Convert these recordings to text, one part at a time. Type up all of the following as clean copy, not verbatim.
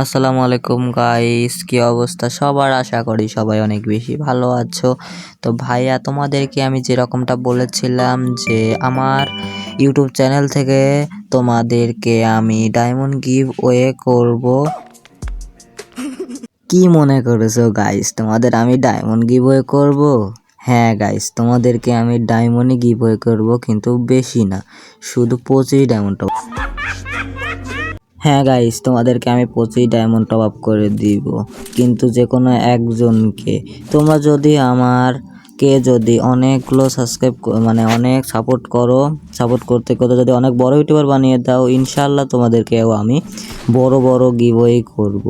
আসসালামু আলাইকুম গাইস, কি অবস্থা সবার? আশা করি সবাই অনেক বেশি ভালো আছো। তো ভাইয়া, তোমাদেরকে আমি যেরকমটা বলেছিলাম যে আমার ইউটিউব চ্যানেল থেকে তোমাদেরকে আমি ডায়মন্ড গিভ ওয়ে করব। কি মনে করেছো গাইস, তোমাদের আমি ডায়মন্ড গিভ ওয়ে করব? হ্যাঁ গাইস, তোমাদেরকে আমি ডায়মন্ডই গিভ ওয়ে করবো, কিন্তু বেশি না, শুধু 25 ডায়মন্ড। হ্যাঁ গাইস, তোমাদেরকে আমি 25 ডায়মন্ড টপ আপ করে দিব, কিন্তু যে কোনো একজনকে। তোমরা যদি যদি অনেকগুলো সাবস্ক্রাইব মানে অনেক সাপোর্ট করতে করতে যদি অনেক বড় ইউটিউবার বানিয়ে দাও, ইনশাল্লাহ তোমাদেরকেও আমি বড় গিভওয়ে করব।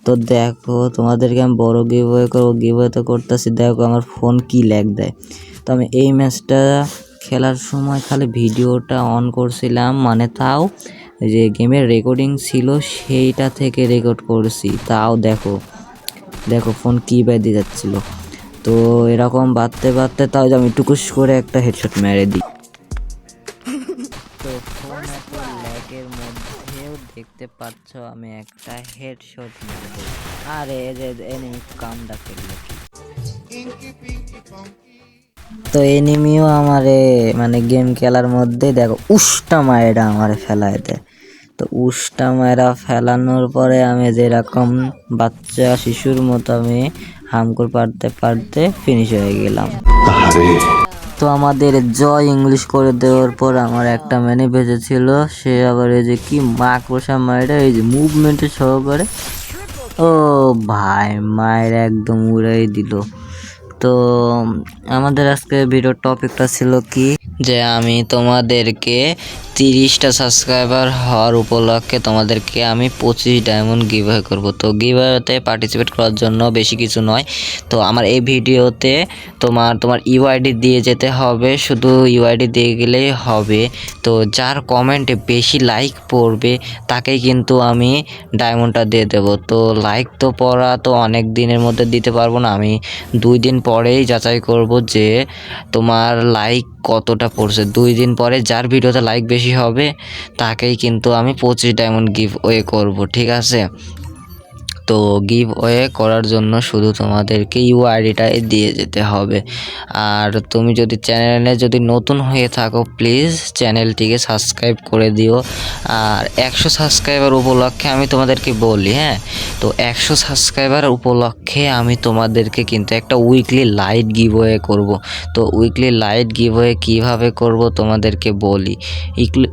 তো দেখো, তোমাদেরকে আমি বড় গিভওয়ে করবো, গিভওয়ে তো করতেছি। দেখো আমার ফোন কি ল্যাগ দেয়। তো আমি এই ম্যাচটা খেলার সময় খালি ভিডিওটা অন করছিলাম, মানে তাও যে গেমের রেকর্ডিং ছিল সেইটা থেকে রেকর্ড করছি, তাও দেখো ফোন কি বেঁধে যাচ্ছিল। তো এরকম বাঁধতে তাও আমি টুকুস করে একটা হেডশট মেরে দিই। তো ফোন এত ল্যাগের মধ্যেও দেখতে পাচ্ছ আমি একটা হেডশট মেরে দিই। আরে এনিমি কামটা ফেললো। তো এনিমিও আমারে মানে গেম খেলার মধ্যে দেখো উষ্টা মায়েরা আমারে ফেলায় দেয়। তো উষ্টা মায়েরা ফেলানোর পরে আমি যেরকম বাচ্চা শিশুর মতো আমি হামকুর পারতে ফিনিশ হয়ে গেলাম। তো আমাদের জয় ইংলিশ করে দেওয়ার পর আমার একটা মেনে বেঁচেছিল, সে আবার এই যে কি মাকড়সা মায়েরা এই যে মুভমেন্টে সহকারে, ও ভাই মায়ের একদম উড়াই দিল। তো আমাদের আজকে ভিডিওর টপিকটা ছিল কি, যে আমি তোমাদেরকে 30টা সাবস্ক্রাইবার হওয়ার উপলক্ষে তোমাদেরকে আমি 25 ডায়মন্ড গিভওয়ে করব। তো গিভওয়েতে পার্টিসিপেট করার জন্য বেশি কিছু নয়। তো আমার এই ভিডিওতে তোমার ইউআইডি দিয়ে যেতে হবে, শুধু ইউআইডি দিয়ে গেলেই হবে। তো যার কমেন্টে বেশি লাইক পড়বে তাকেই কিন্তু আমি ডায়মন্ডটা দিয়ে দেব। তো লাইক তো পড়া তো অনেক দিনের মধ্যে দিতে পারবো না, আমি 2 দিন পরেই যাচাই করব যে তোমার লাইক কতটা পড়ছে। 2 দিন পরে যার ভিডিওতে লাইক বেশি হবে তাকেই কিন্তু আমি 25 ডায়মন্ড গিভ ওয়ে করবো, ঠিক আছে? তো গিভ ওয়ে করার জন্য শুধু তোমাদেরকে ইউআইডিটাই দিয়ে যেতে হবে। আর তুমি যদি চ্যানেলে নতুন হয়ে থাকো, প্লিজ চ্যানেলটিকে সাবস্ক্রাইব করে দিও। আর 100 সাবস্ক্রাইবার উপলক্ষে আমি তোমাদেরকে বলি, হ্যাঁ, তো 100 সাবস্ক্রাইবার উপলক্ষে আমি তোমাদেরকে কিন্তু একটা উইকলি লাইট গিভওয়ে করব। তো উইকলি লাইট গিভওয়ে কিভাবে করব তোমাদেরকে বলি।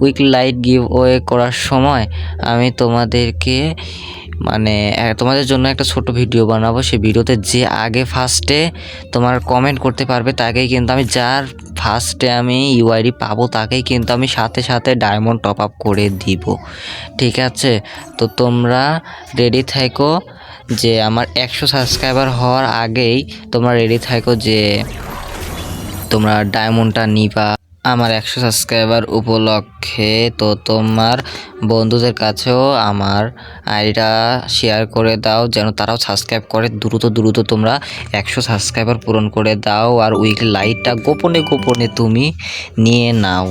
উইকলি লাইট গিভওয়ে করার সময় আমি তোমাদেরকে মানে তোমাদের জন্য একটা ছোট ভিডিও বানাবো। সেই ভিডিওতে যে আগে ফার্স্টে তোমার কমেন্ট করতে পারবে তাকেই কিন্তু আমি, যার ফার্স্টে আমি ইউআইডি পাবো তাকেই কিন্তু আমি সাথে সাথে ডায়মন্ড টপ আপ করে দিব, ঠিক আছে? তো তোমরা রেডি থাকো, যে আমার 100 সাবস্ক্রাইবার হওয়ার আগেই তোমরা রেডি থাকো যে তোমরা ডায়মন্ডটা নিবা আমার 100 সাবস্ক্রাইবার উপলক্ষে। তো তোমার বন্ধুদের কাছেও আমার আইডিটা শেয়ার করে দাও, যেন তারাও সাবস্ক্রাইব করে। দ্রুত তোমরা 100 সাবস্ক্রাইবার পূরণ করে দাও, আর উইকলি লাইটটা গোপনে তুমি নিয়ে নাও।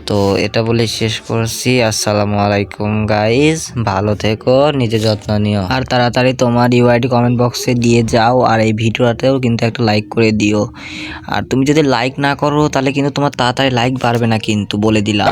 তো এটা বলে শেষ করছি। আসসালামু আলাইকুম গাইস, ভালো থেকো, নিজের যত্ন নিও, আর তাড়াতাড়ি তোমার ইউআইডি কমেন্ট বক্সে দিয়ে যাও। আর এই ভিডিওটাতেও কিন্তু একটা লাইক করে দিও। আর তুমি যদি লাইক না করো তাহলে কিন্তু তোমার তাড়াতাড়ি লাইক বাড়বে না, কিন্তু বলে দিলাম।